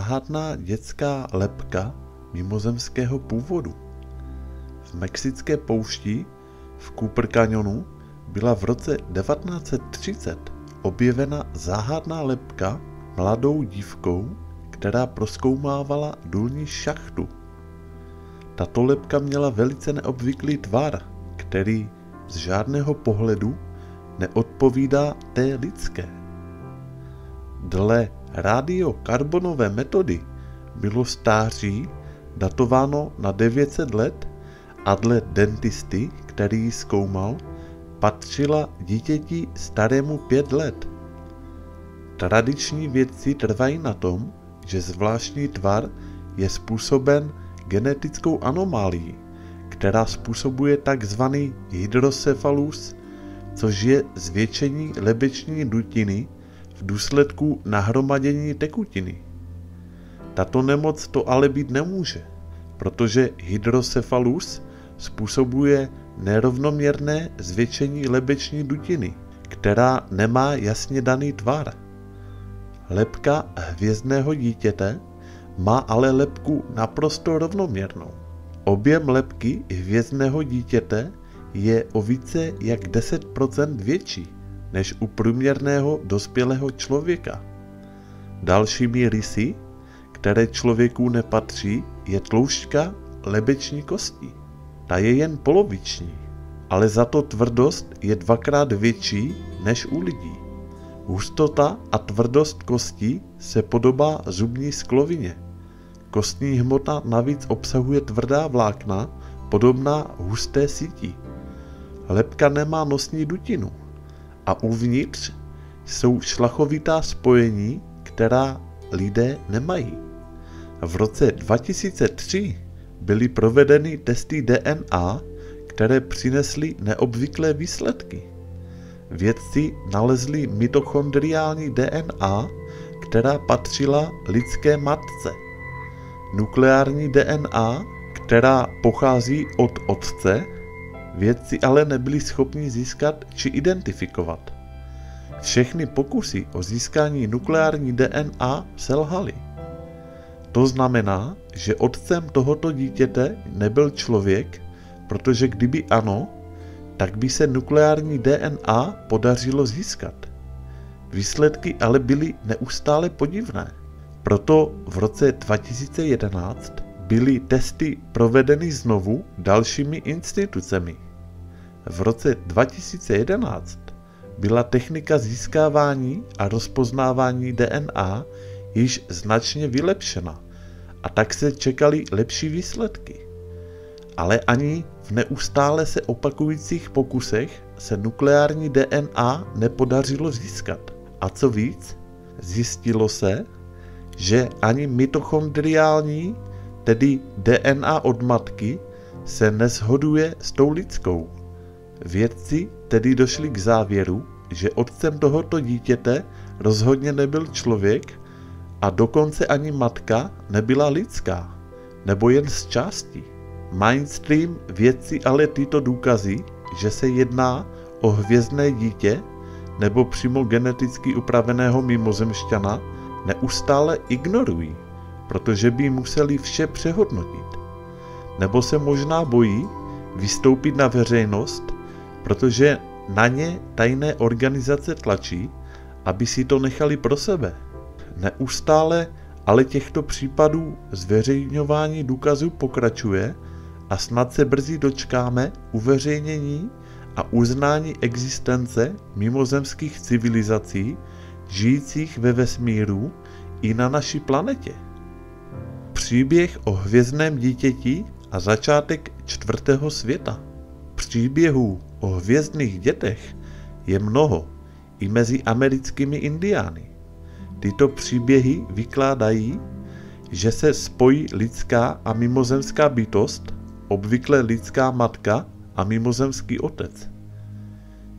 záhadná dětská lebka mimozemského původu. V mexické poušti v Cooper Canyonu byla v roce 1930 objevena záhadná lebka mladou dívkou, která prozkoumávala důlní šachtu. Tato lebka měla velice neobvyklý tvar, který z žádného pohledu neodpovídá té lidské. Dle radiokarbonové metody bylo stáří datováno na 900 let a dle dentisty, který ji zkoumal, patřila dítěti starému 5 let. Tradiční vědci trvají na tom, že zvláštní tvar je způsoben genetickou anomálií, která způsobuje tzv. Hydrocephalus, což je zvětšení lebeční dutiny v důsledku nahromadění tekutiny. Tato nemoc to ale být nemůže, protože hydrocephalus způsobuje nerovnoměrné zvětšení lebeční dutiny, která nemá jasně daný tvar. Lebka hvězdného dítěte má ale lebku naprosto rovnoměrnou. Objem lebky hvězdného dítěte je o více jak 10% větší než u průměrného dospělého člověka. Dalšími rysy, které člověku nepatří, je tloušťka lebeční kosti. Ta je jen poloviční, ale za to tvrdost je 2krát větší než u lidí. Hustota a tvrdost kostí se podobá zubní sklovině. Kostní hmota navíc obsahuje tvrdá vlákna, podobná husté síti. Lebka nemá nosní dutinu a uvnitř jsou šlachovitá spojení, která lidé nemají. V roce 2003 byly provedeny testy DNA, které přinesly neobvyklé výsledky. Vědci nalezli mitochondriální DNA, která patřila lidské matce. Nukleární DNA, která pochází od otce, vědci ale nebyli schopni získat či identifikovat. Všechny pokusy o získání nukleární DNA selhaly. To znamená, že otcem tohoto dítěte nebyl člověk, protože kdyby ano, tak by se nukleární DNA podařilo získat. Výsledky ale byly neustále podivné. Proto v roce 2011 byly testy provedeny znovu dalšími institucemi. V roce 2011 byla technika získávání a rozpoznávání DNA již značně vylepšena a tak se čekaly lepší výsledky. Ale ani v neustále se opakujících pokusech se nukleární DNA nepodařilo získat. A co víc, zjistilo se, že ani mitochondriální, tedy DNA od matky, se neshoduje s tou lidskou. Vědci tedy došli k závěru, že otcem tohoto dítěte rozhodně nebyl člověk a dokonce ani matka nebyla lidská, nebo jen z části. Mainstream vědci ale tyto důkazy, že se jedná o hvězdné dítě nebo přímo geneticky upraveného mimozemšťana, neustále ignorují, protože by museli vše přehodnotit. Nebo se možná bojí vystoupit na veřejnost, protože na ně tajné organizace tlačí, aby si to nechali pro sebe. Neustále ale těchto případů zveřejňování důkazů pokračuje a snad se brzy dočkáme uveřejnění a uznání existence mimozemských civilizací žijících ve vesmíru i na naší planetě. Příběh o hvězdném dítěti a začátek 4. světa. Příběhů o hvězdných dětech je mnoho i mezi americkými indiány. Tyto příběhy vykládají, že se spojí lidská a mimozemská bytost, obvykle lidská matka a mimozemský otec.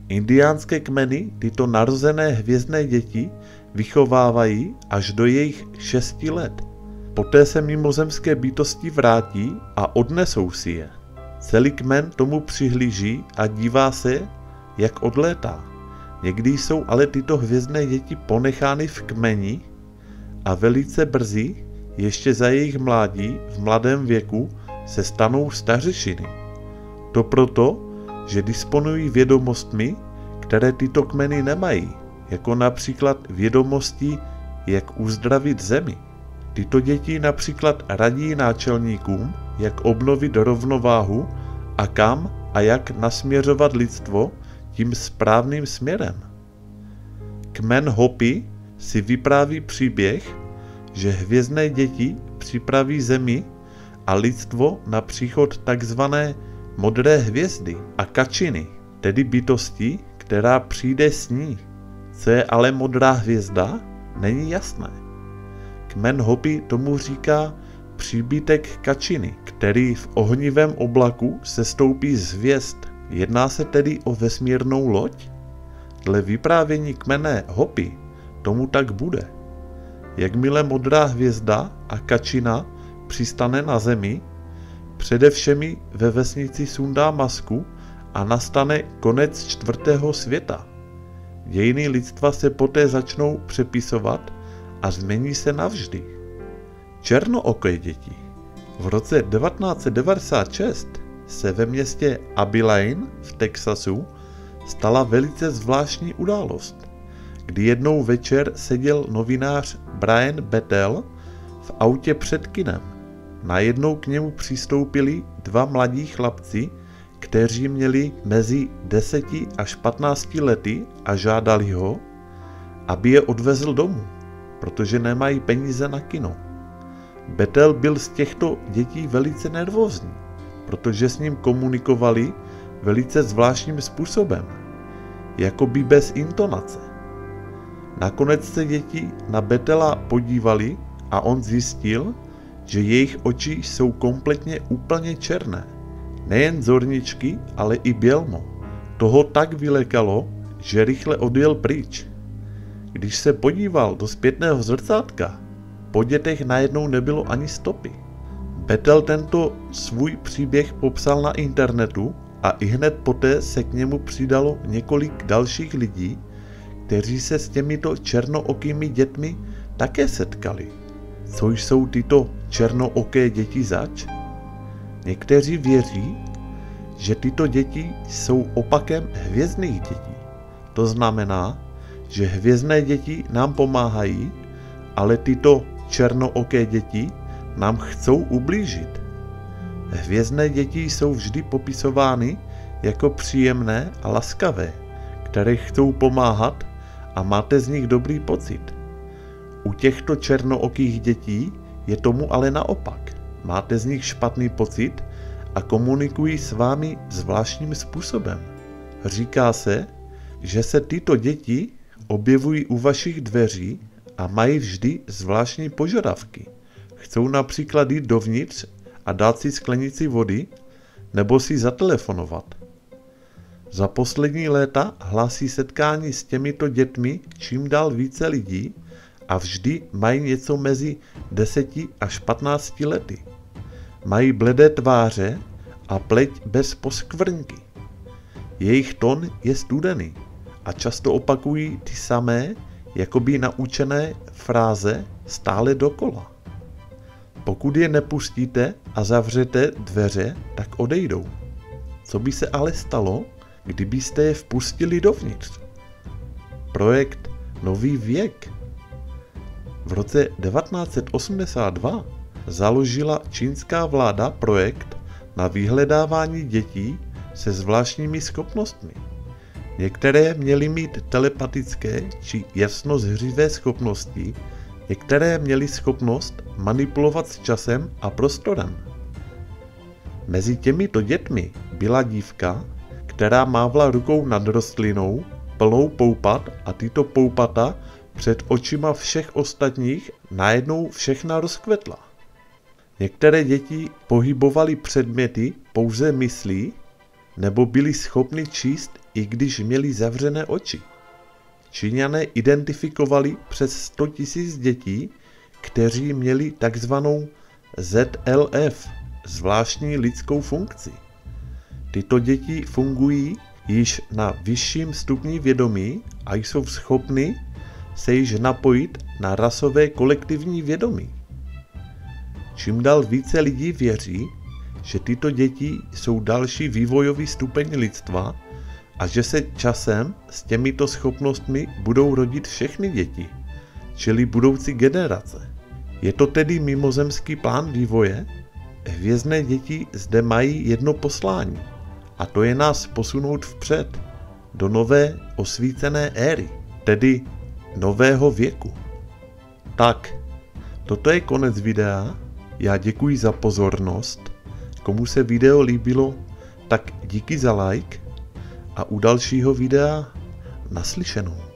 Indiánské kmeny tyto narozené hvězdné děti vychovávají až do jejich 6 let. Poté se mimozemské bytosti vrátí a odnesou si je. Celý kmen tomu přihlíží a dívá se, jak odlétá. Někdy jsou ale tyto hvězdné děti ponechány v kmeni a velice brzy ještě za jejich mládí v mladém věku se stanou stařešiny. To proto, že disponují vědomostmi, které tyto kmeny nemají, jako například vědomosti, jak uzdravit zemi. Tyto děti například radí náčelníkům, jak obnovit rovnováhu a kam a jak nasměřovat lidstvo tím správným směrem. Kmen Hopi si vypráví příběh, že hvězdné děti připraví zemi a lidstvo na příchod takzvané modré hvězdy a kačiny, tedy bytosti, která přijde s ní. Co je ale modrá hvězda, není jasné. Kmen Hopi tomu říká příbytek kačiny, který v ohnivém oblaku sestoupí z hvězd. Jedná se tedy o vesmírnou loď? Dle vyprávění kmene Hopi tomu tak bude. Jakmile modrá hvězda a kačina přistane na zemi, především ve vesnici sundá masku a nastane konec čtvrtého světa. Dějiny lidstva se poté začnou přepisovat a změní se navždy. Černooké děti. V roce 1996 se ve městě Abilene v Texasu stala velice zvláštní událost, kdy jednou večer seděl novinář Brian Bettel v autě před kinem. Najednou k němu přistoupili dva mladí chlapci, kteří měli mezi 10 až 15 lety a žádali ho, aby je odvezl domů, protože nemají peníze na kino. Bettel byl z těchto dětí velice nervózní, protože s ním komunikovali velice zvláštním způsobem, jakoby bez intonace. Nakonec se děti na Bettela podívali a on zjistil, že jejich oči jsou kompletně úplně černé. Nejen zorničky, ale i bělmo. Toho tak vylekalo, že rychle odjel pryč. Když se podíval do zpětného zrcátka, po dětech najednou nebylo ani stopy. Bettel tento svůj příběh popsal na internetu a ihned poté se k němu přidalo několik dalších lidí, kteří se s těmito černookými dětmi také setkali. Co jsou tyto černooké děti zač? Někteří věří, že tyto děti jsou opakem hvězdných dětí. To znamená, že hvězdné děti nám pomáhají, ale tyto černooké děti nám chcou ublížit. Hvězdné děti jsou vždy popisovány jako příjemné a laskavé, které chcou pomáhat a máte z nich dobrý pocit. U těchto černookých dětí je tomu ale naopak. Máte z nich špatný pocit a komunikují s vámi zvláštním způsobem. Říká se, že se tyto děti objevují u vašich dveří a mají vždy zvláštní požadavky. Chcou například jít dovnitř a dát si sklenici vody nebo si zatelefonovat. Za poslední léta hlásí setkání s těmito dětmi čím dál více lidí a vždy mají něco mezi 10 až 15 lety. Mají bledé tváře a pleť bez poskvrnky. Jejich tón je studený a často opakují ty samé, jakoby naučené fráze stále dokola. Pokud je nepustíte a zavřete dveře, tak odejdou. Co by se ale stalo, kdybyste je vpustili dovnitř? Projekt Nový věk. V roce 1982 založila čínská vláda projekt na vyhledávání dětí se zvláštními schopnostmi. Některé měly mít telepatické či jasnozřivé schopnosti, některé měly schopnost manipulovat s časem a prostorem. Mezi těmito dětmi byla dívka, která mávla rukou nad rostlinou, plnou poupat a tyto poupata před očima všech ostatních najednou všechna rozkvetla. Některé děti pohybovaly předměty pouze myslí, nebo byli schopni číst, i když měli zavřené oči. Číňané identifikovali přes 100 000 dětí, kteří měli takzvanou ZLF, zvláštní lidskou funkci. Tyto děti fungují již na vyšším stupni vědomí a jsou schopny se již napojit na rasové kolektivní vědomí. čím dál více lidí věří, že tyto děti jsou další vývojový stupeň lidstva a že se časem s těmito schopnostmi budou rodit všechny děti, čili budoucí generace. Je to tedy mimozemský plán vývoje? Hvězdné děti zde mají jedno poslání, a to je nás posunout vpřed, do nové osvícené éry, tedy nového věku. Tak, toto je konec videa, já děkuji za pozornost, komu se video líbilo, tak díky za like a u dalšího videa naslyšenou.